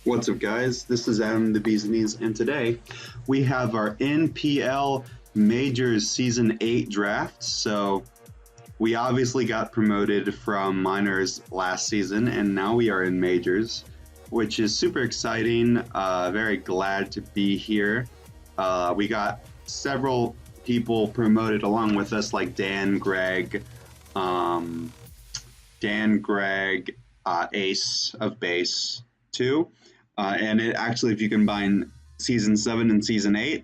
What's up, guys? This is Adam the Bees Knees, and today we have our NPL Majors Season 8 draft. So, we obviously got promoted from minors last season, and now we are in majors, which is super exciting. Very glad to be here. We got several people promoted along with us, like um, Ace of Base 2. And it actually, if you combine season 7 and season 8,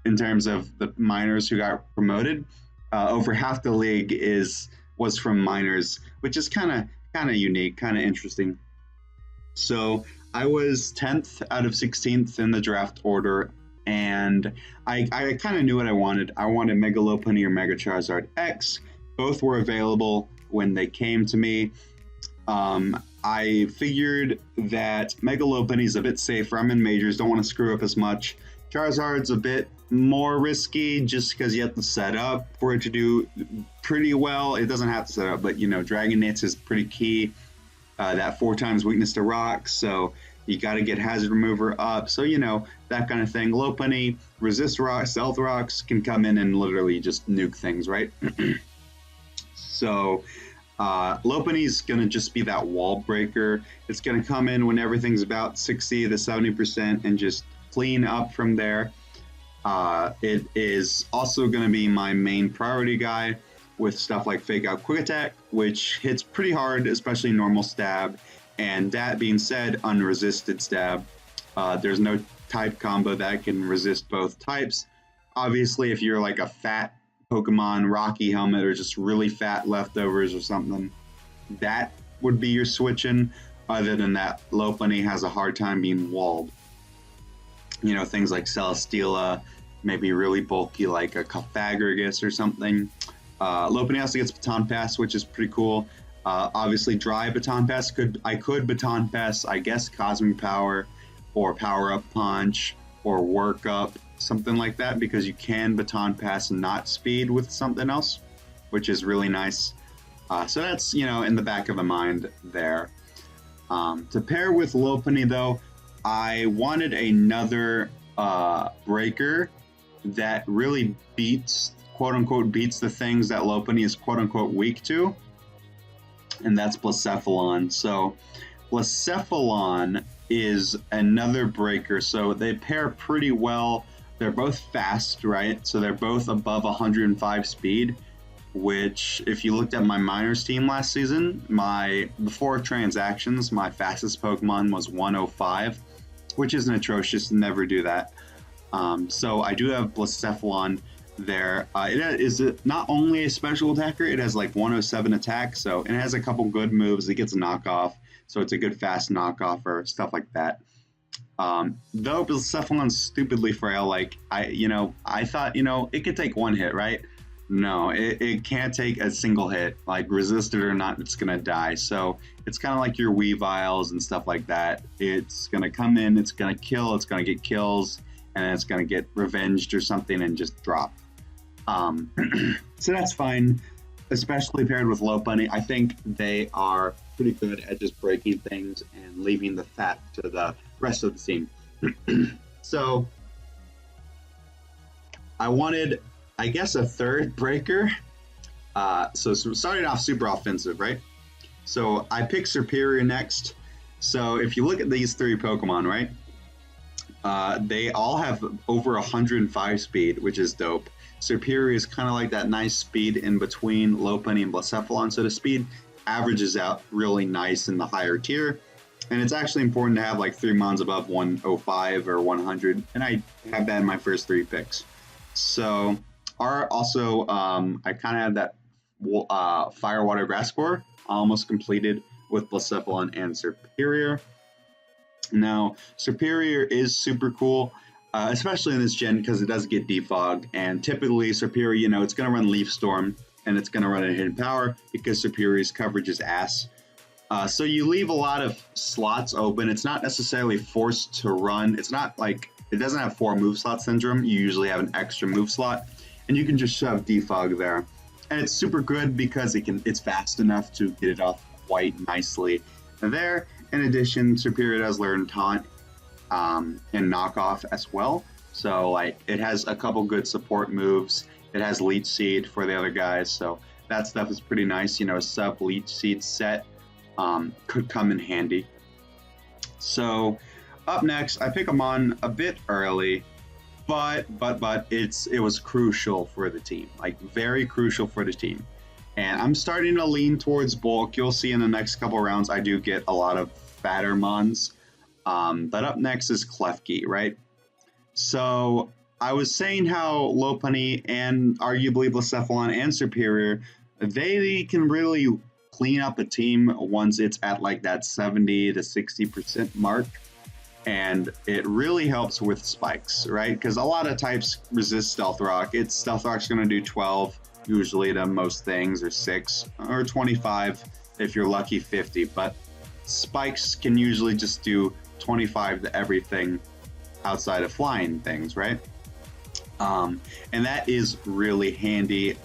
in terms of the minors who got promoted, over half the league was from minors, which is kind of unique, kind of interesting. So I was 10th out of 16th in the draft order, and I kind of knew what I wanted. I wanted Mega Lopunny or Mega Charizard X. Both were available when they came to me. I figured that Mega Lopunny is a bit safer. I'm in majors, don't want to screw up as much. Charizard's a bit more risky just because you have to set up for it to do pretty well. It doesn't have to set up, but Dragon Knits is pretty key. That 4 times weakness to rocks, so you got to get Hazard Remover up. So, that kind of thing. Lopunny, resist rocks, stealth rocks can come in and literally just nuke things, right? So, Lopunny's going to just be that wall breaker. It's going to come in when everything's about 60 to 70% and just clean up from there. It is also going to be my main priority guy with stuff like Fake Out Quick Attack, which hits pretty hard, especially normal stab. And that being said, unresisted stab. There's no type combo that can resist both types. Obviously, if you're like a fat Pokemon Rocky Helmet or just really fat leftovers or something, that would be your switching. Other than that, Lopunny has a hard time being walled. Things like Celesteela, maybe really bulky like a Cofagrigus or something. Lopunny also gets Baton Pass, which is pretty cool. Obviously, dry Baton Pass. I could Baton Pass, I guess, Cosmic Power or Power Up Punch or Work Up, something like that, because you can Baton Pass not speed with something else, which is really nice. So that's, in the back of the mind there. To pair with Lopunny, though, I wanted another breaker that really beats, quote-unquote, beats the things that Lopunny is, quote-unquote, weak to, and that's Blacephalon. So Blacephalon is another breaker, so they pair pretty well. They're both fast, right? So they're both above 105 speed, which, if you looked at my minors team last season, before transactions, my fastest Pokemon was 105, which isn't atrocious. Never do that. So I do have Blacephalon there. It is not only a special attacker, it has like 107 attack, so it has a couple good moves. It gets a knockoff, so it's a good fast knockoff or stuff like that. Though Blacephalon's stupidly frail, like I thought, it could take one hit, right? No, it can't take a single hit. Like, resist it or not, it's gonna die. So it's kind of like your Weaviles and stuff like that. It's gonna come in, it's gonna kill, it's gonna get kills, and then it's gonna get revenged or something and just drop. So that's fine, especially paired with Lopunny. I think they are pretty good at just breaking things and leaving the fat to the rest of the team. So I wanted, I guess, a third breaker. So starting off super offensive, right? So I picked Superior next. So if you look at these 3 Pokemon, right? They all have over 105 speed, which is dope. Superior is kind of like that nice speed in between Lopunny and Blacephalon, so the speed averages out really nice in the higher tier. And it's actually important to have like 3 mons above 105 or 100, and I have that in my first 3 picks. So I kind of had that Fire, Water, Grass Spore almost completed with Blacephalon and Superior. Now, Superior is super cool, especially in this gen, because it does get defog, and typically Superior, it's going to run Leaf Storm, and it's going to run a Hidden Power, because Superior's coverage is ass. So you leave a lot of slots open. It's not necessarily forced to run. It's not like, it doesn't have 4 move slot syndrome. You usually have an extra move slot, and you can just shove defog there. And it's super good because it's fast enough to get it off quite nicely there. In addition, Superior does learn Taunt and Knockoff as well. So like it has a couple good support moves. It has Leech Seed for the other guys, so that stuff is pretty nice. You know, a sub Leech Seed set could come in handy. So up next, I pick them on a bit early, but it was crucial for the team, like very crucial for the team. And I'm starting to lean towards bulk. You'll see in the next couple rounds, I do get a lot of fatter mons. But up next is Klefki, right? So I was saying how Lopunny and arguably Blacephalon and Superior, they can really clean up a team once it's at like that 70 to 60% mark. And it really helps with spikes, right? Because a lot of types resist Stealth Rock. Stealth Rock's going to do 12 usually to most things, or 6, or 25 if you're lucky, 50. But spikes can usually just do 25 to everything outside of flying things, right? And that is really handy,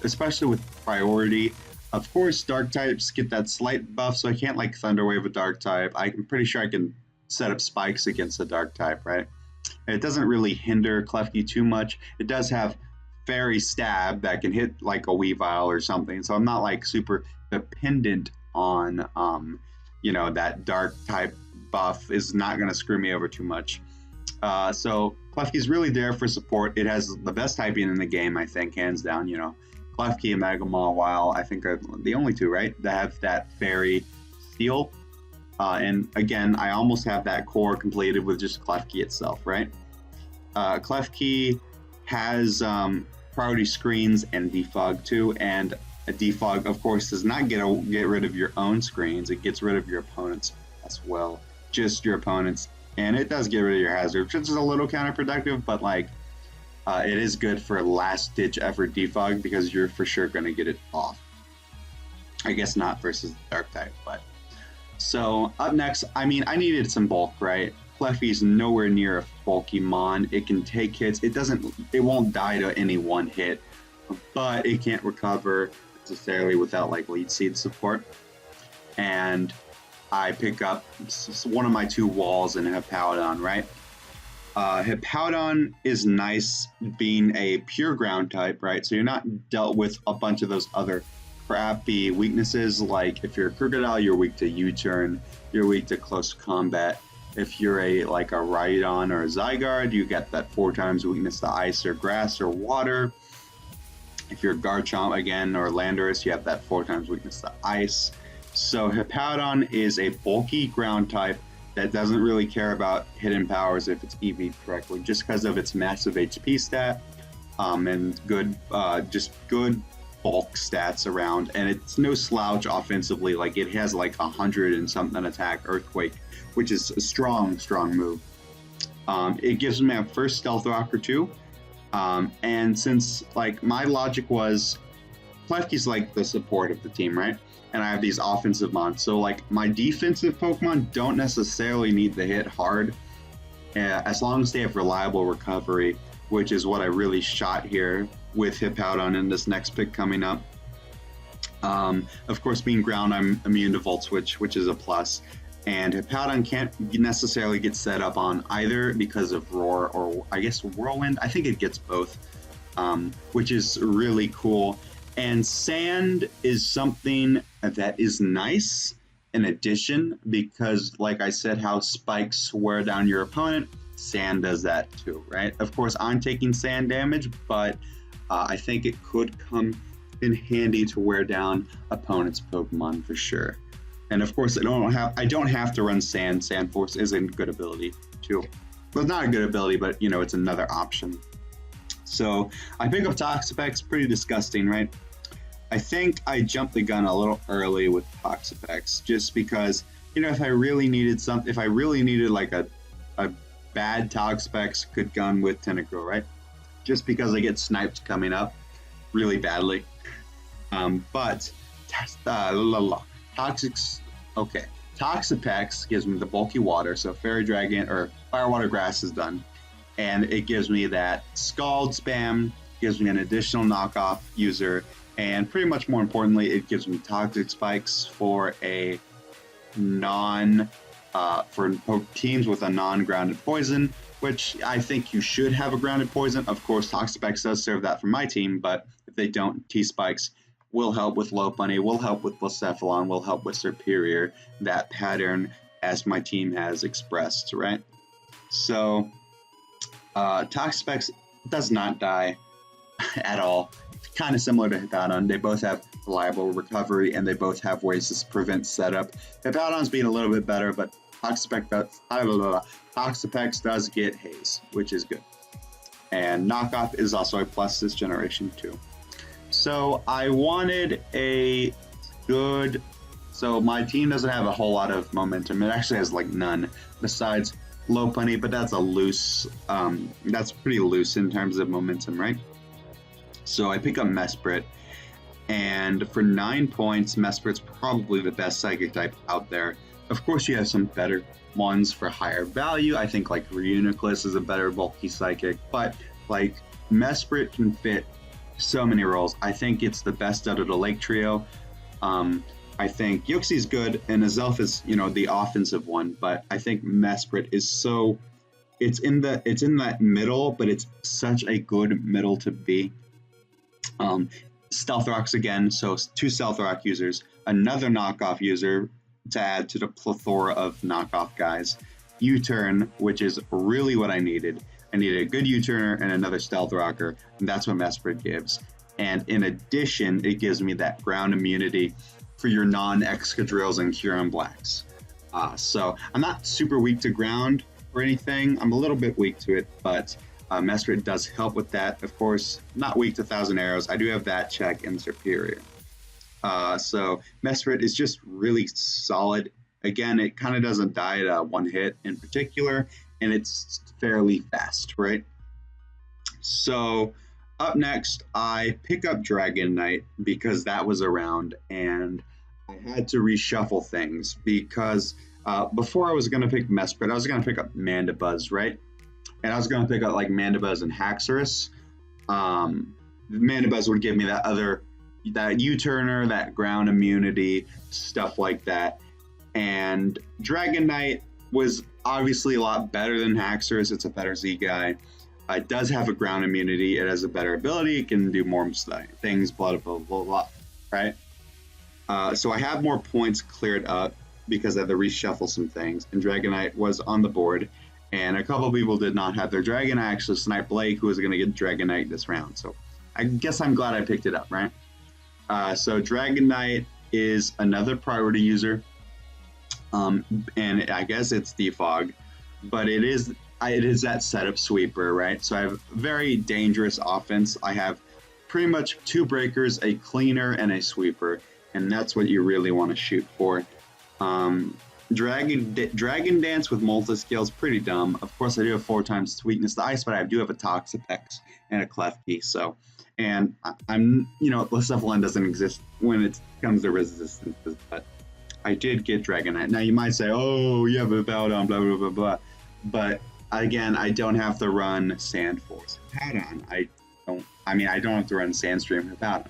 especially with priority. Of course, dark types get that slight buff, so I can't like Thunder Wave a dark type. I'm pretty sure I can set up spikes against a dark type, right? And it doesn't really hinder Klefki too much. It does have Fairy Stab that can hit like a Weavile or something, so I'm not like super dependent on you know, that dark type buff is not going to screw me over too much. So Klefki's really there for support. It has the best typing in the game, I think, hands down. You know, Klefki and Mega Mawile, I think, are the only two, right, that have that Fairy Steel. And again, I almost have that core completed with just Klefki itself, right? Klefki has priority screens and defog too, and a defog, of course, does not get rid of your own screens. It gets rid of your opponents as well, just your opponents, and it does get rid of your hazard, which is a little counterproductive, but like it is good for last-ditch effort defog because you're for sure going to get it off. I guess not versus the dark type, but so up next, I mean, I needed some bulk, right? Klefki's nowhere near a bulky mon. It can take hits. It won't die to any one hit, but it can't recover necessarily without like Leech Seed support. And I pick up one of my 2 walls in Hippowdon, right? Hippowdon is nice being a pure ground type, right? So you're not dealt with a bunch of those other crappy weaknesses, like if you're a Crocodile, you're weak to U-turn, you're weak to close combat. If you're a Rhydon or a Zygarde, you get that 4 times weakness to ice or grass or water. If you're Garchomp again or Landorus, you have that 4 times weakness to ice. So Hippowdon is a bulky ground type that doesn't really care about hidden powers if it's EV'd correctly, just because of its massive HP stat and good bulk stats around. And it's no slouch offensively. Like it has like 100 and something attack Earthquake, which is a strong move. It gives me a first Stealth Rock or 2. And since like my logic was Klefki's like the support of the team, right? And I have these offensive mons. So like my defensive Pokemon don't necessarily need to hit hard as long as they have reliable recovery, which is what I really shot here with Hippowdon in this next pick coming up. Of course, being ground, I'm immune to Volt Switch, which is a plus. And Hippowdon can't necessarily get set up on either because of Roar or I guess Whirlwind. I think it gets both, which is really cool. And Sand is something that is nice in addition because, like I said, how spikes wear down your opponent, Sand does that too, right? Of course, I'm taking Sand damage, but I think it could come in handy to wear down opponent's Pokemon for sure. And of course, I don't have to run Sand. Sand Force is a good ability too. Well, not a good ability, but you know, it's another option. So I pick up Toxapex, pretty disgusting, right? I think I jumped the gun a little early with Toxapex just because, you know, if I really needed like a bad Toxapex, could gun with Tentacruel, right? Just because I get sniped coming up really badly. But Toxapex gives me the bulky water, so Fairy Dragon or Firewater Grass is done. And it gives me that Scald spam, gives me an additional knockoff user, and pretty much more importantly, it gives me Toxic Spikes for a for teams with a non-grounded poison, which I think you should have a grounded poison. Of course, Toxapex does serve that for my team, but if they don't, T-Spikes will help with Lopunny, will help with Blacephalon, will help with Serperior, that pattern as my team has expressed, right? So, Toxapex does not die at all. It's kind of similar to Hippowdon. They both have reliable recovery, and they both have ways to prevent setup. Hippowdon's being a little bit better, but Toxapex does get Haze, which is good. And Knockoff is also a plus this generation too. So I wanted a good... So my team doesn't have a whole lot of momentum. It actually has like none besides Lopunny, but that's a loose... that's pretty loose in terms of momentum, right? So I pick up Mesprit, and for 9 points, Mesprit's probably the best Psychic type out there. Of course, you have some better ones for higher value. I think like Reuniclus is a better bulky Psychic, but like Mesprit can fit so many roles. I think it's the best out of the Lake Trio. I think Uxie's good, and Azelf is, the offensive one, but I think Mesprit is so... It's in that middle, but it's such a good middle to be. Stealth Rocks again, so 2 Stealth Rock users, another knockoff user to add to the plethora of knockoff guys. U-Turn, which is really what I needed. I needed a good U-Turner and another Stealth Rocker, and that's what Mesprit gives. And in addition, it gives me that ground immunity for your non-Excadrills and Huron Blacks. So I'm not super weak to ground or anything. I'm a little bit weak to it, but Mesprit does help with that. Of course, not weak to 1,000 Arrows. I do have that check in Serperior. So Mesprit is just really solid. Again, it kind of doesn't die at one hit in particular, and it's fairly fast, right? So up next, I pick up Dragon Knight because that was around, and I had to reshuffle things because before I was going to pick Mesprit, I was going to pick up Mandibuzz, right? And I was going to pick up like Mandibuzz and Haxorus. Mandibuzz would give me that U-Turner, that ground immunity, stuff like that. And Dragon Knight was obviously a lot better than Haxorus. It's a better Z guy. It does have a ground immunity. It has a better ability. It can do more things, blah, blah, blah, blah, right? So I have more points cleared up because I had to reshuffle some things. And Dragon Knight was on the board. And a couple people did not have their Dragon. I actually sniped Blake, who was going to get Dragon Knight this round. So I guess I'm glad I picked it up, right? So Dragon Knight is another priority user. And I guess it's Defog, but it is that setup sweeper, right? So I have very dangerous offense. I have pretty much 2 breakers, a cleaner, and a sweeper, and that's what you really want to shoot for. Dragon Dance with Multiscale is pretty dumb. Of course, I do have 4 times Weakness to Ice, but I do have a Toxapex and a Klefki, so... And I'm, Blacephalon doesn't exist when it comes to resistances, but I did get Dragon Knight. Now you might say, oh, you have a Hippowdon, blah, blah, blah, blah. But again, I don't have to run Sandforce Hippowdon. I don't have to run Sandstream Hippowdon.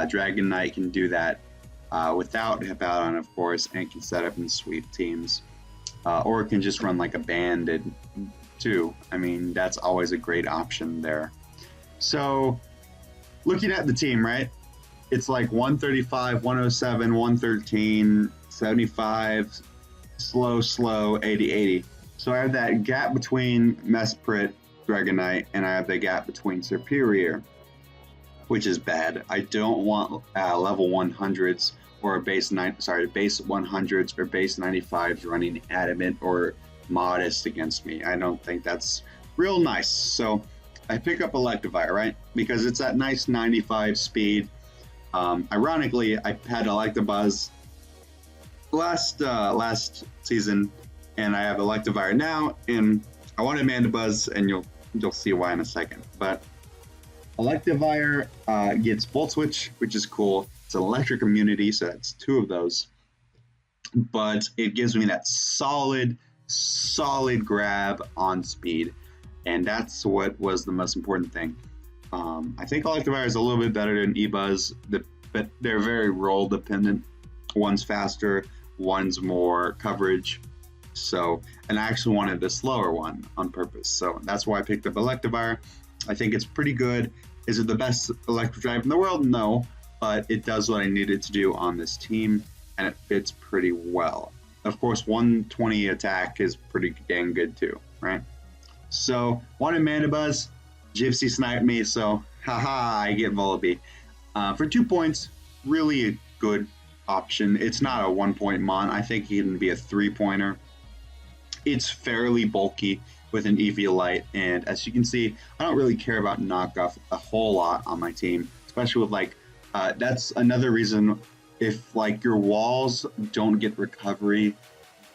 Dragon Knight can do that without Hippowdon, of course, and can set up and sweep teams. Or it can just run like a Banded too. I mean, that's always a great option there. So... Looking at the team, right? It's like 135, 107, 113, 75, slow, 80, 80. So I have that gap between Mesprit, Dragon Knight, and I have the gap between Serperior, which is bad. I don't want level 100s or base 100s or base 95s running Adamant or Modest against me. I don't think that's real nice. So I pick up Electivire, right? Because it's that nice 95 speed. Ironically, I had Electabuzz last season, and I have Electivire now, and I wanted Mandibuzz, and you'll see why in a second. But Electivire gets Volt Switch, which is cool. It's an electric immunity, so that's 2 of those. But it gives me that solid grab on speed. And that's what was the most important thing. I think Electivire is a little bit better than Ebuzz, but they're very role dependent. One's faster, one's more coverage. So, and I actually wanted the slower one on purpose. So that's why I picked up Electivire. I think it's pretty good. Is it the best electric drive in the world? No, but it does what I needed to do on this team, and it fits pretty well. Of course, 120 attack is pretty dang good too, right? So, wanted Mandibuzz, Gypsy sniped me, so haha, I get Volibee. For 2 points, really a good option. It's not a 1-point mon. I think he can be a 3-pointer. It's fairly bulky with an Eviolite, and as you can see, I don't really care about knockoff a whole lot on my team, especially with like, that's another reason if like your walls don't get recovery,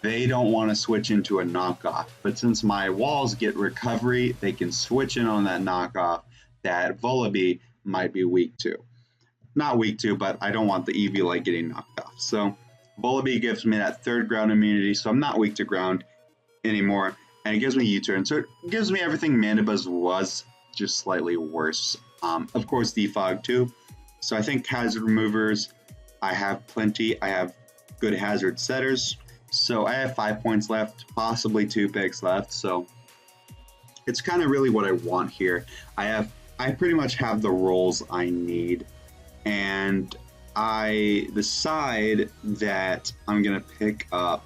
they don't want to switch into a knockoff. But since my walls get recovery, they can switch in on that knockoff that Volibee might be weak to. Not weak to, but I don't want the Eviolite getting knocked off. So Volibee gives me that 3rd ground immunity, so I'm not weak to ground anymore, and it gives me U-turn. So it gives me everything Mandibuzz was, just slightly worse. Of course, defog too. So I think hazard removers, I have plenty. I have good hazard setters. So I have 5 points left, possibly 2 picks left. So it's kind of really what I want here. I pretty much have the roles I need, and I decide that I'm gonna pick up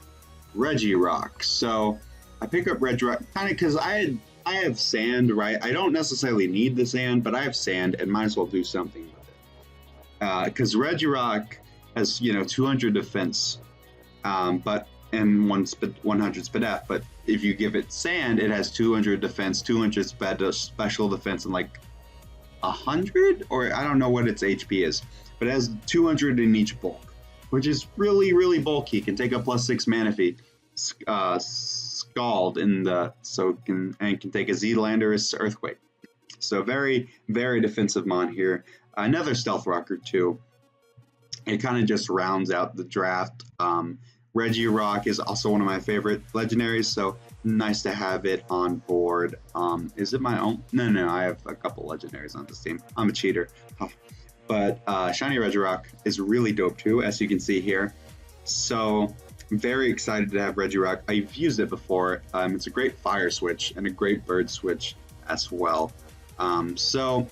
Regirock. So I pick up Regirock kind of because I have sand, right? I don't necessarily need the sand, but I have sand and might as well do something with it. Because Regirock has 200 defense, but and 100 SPDF. But if you give it sand, it has 200 defense, 200 special defense, and like 100, or I don't know what its HP is, but it has 200 in each bulk, which is really, really bulky. It can take a +6 Manaphy, Scald in the can take a Z-Landorus Earthquake. So very, very defensive mon here. Another Stealth Rocker too. It kind of just rounds out the draft. Regirock is also one of my favorite legendaries, so nice to have it on board. Is it my own? No, I have a couple legendaries on this team. I'm a cheater. But Shiny Regirock is really dope too, as you can see here. So very excited to have Regirock. I've used it before. It's a great fire switch and a great bird switch as well. So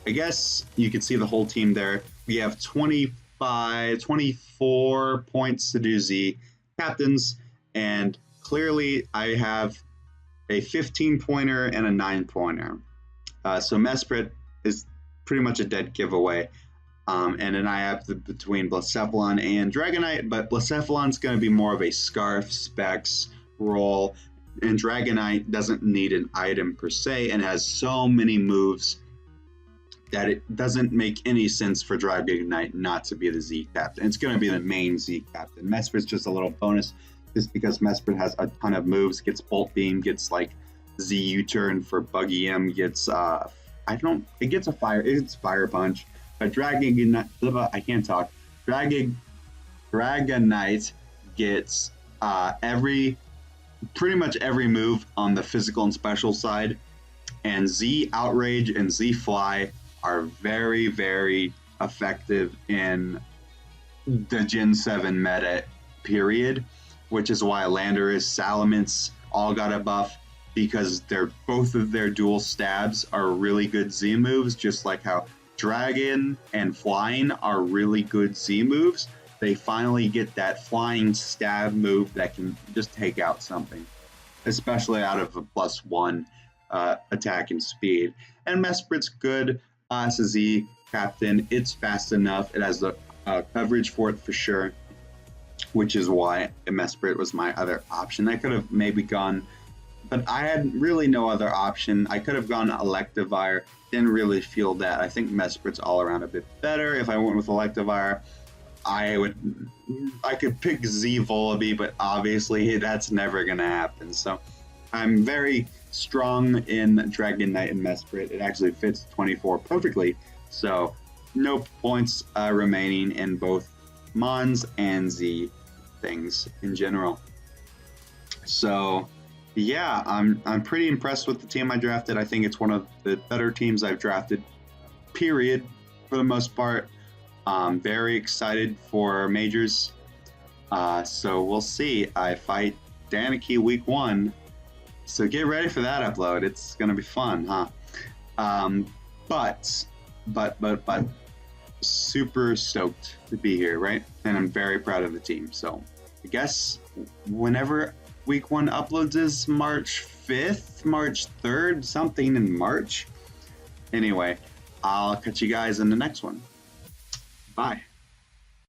I guess you can see the whole team there. We have 24 points to do Z captains, and clearly I have a 15-pointer and a 9-pointer. So Mesprit is pretty much a dead giveaway. And then I have between Blacephalon and Dragonite, but Blacephalon's going to be more of a Scarf, Specs role, and Dragonite doesn't need an item per se and has so many moves that it doesn't make any sense for Dragonite not to be the Z captain. It's going to be the main Z captain. Mesprit's just a little bonus just because Mesprit has a ton of moves, gets Bolt Beam, gets like Z U-turn for Buggy M, gets it gets a fire, it's Fire Punch. But Dragonite, I can't talk. Dragonite gets pretty much every move on the physical and special side, and Z Outrage and Z Fly are very, very effective in the Gen 7 meta period, which is why Landorus, Salamence all got a buff, because both of their dual stabs are really good Z moves, just like how Dragon and Flying are really good Z moves. They finally get that flying stab move that can just take out something, especially out of a +1 attack and speed. And Mesprit's good as a Z captain. It's fast enough. It has the coverage for it for sure, which is why Mesprit was my other option. I could have maybe gone, but I had really no other option. I could have gone Electivire. Didn't really feel that. I think Mesprit's all around a bit better. If I went with Electivire, I could pick Z Volibee, but obviously that's never gonna happen. So I'm very strong in Dragonite and Mesprit. It actually fits 24 perfectly. So no points remaining in both Mons and Z things in general. So yeah, I'm pretty impressed with the team I drafted. I think it's one of the better teams I've drafted, period, for the most part. Very excited for majors. So we'll see. I fight Daniki week 1. So get ready for that upload. It's gonna be fun, huh? But super stoked to be here, right? And I'm very proud of the team. So I guess whenever week 1 uploads is March 5th, March 3rd, something in March. Anyway, I'll catch you guys in the next one. Bye.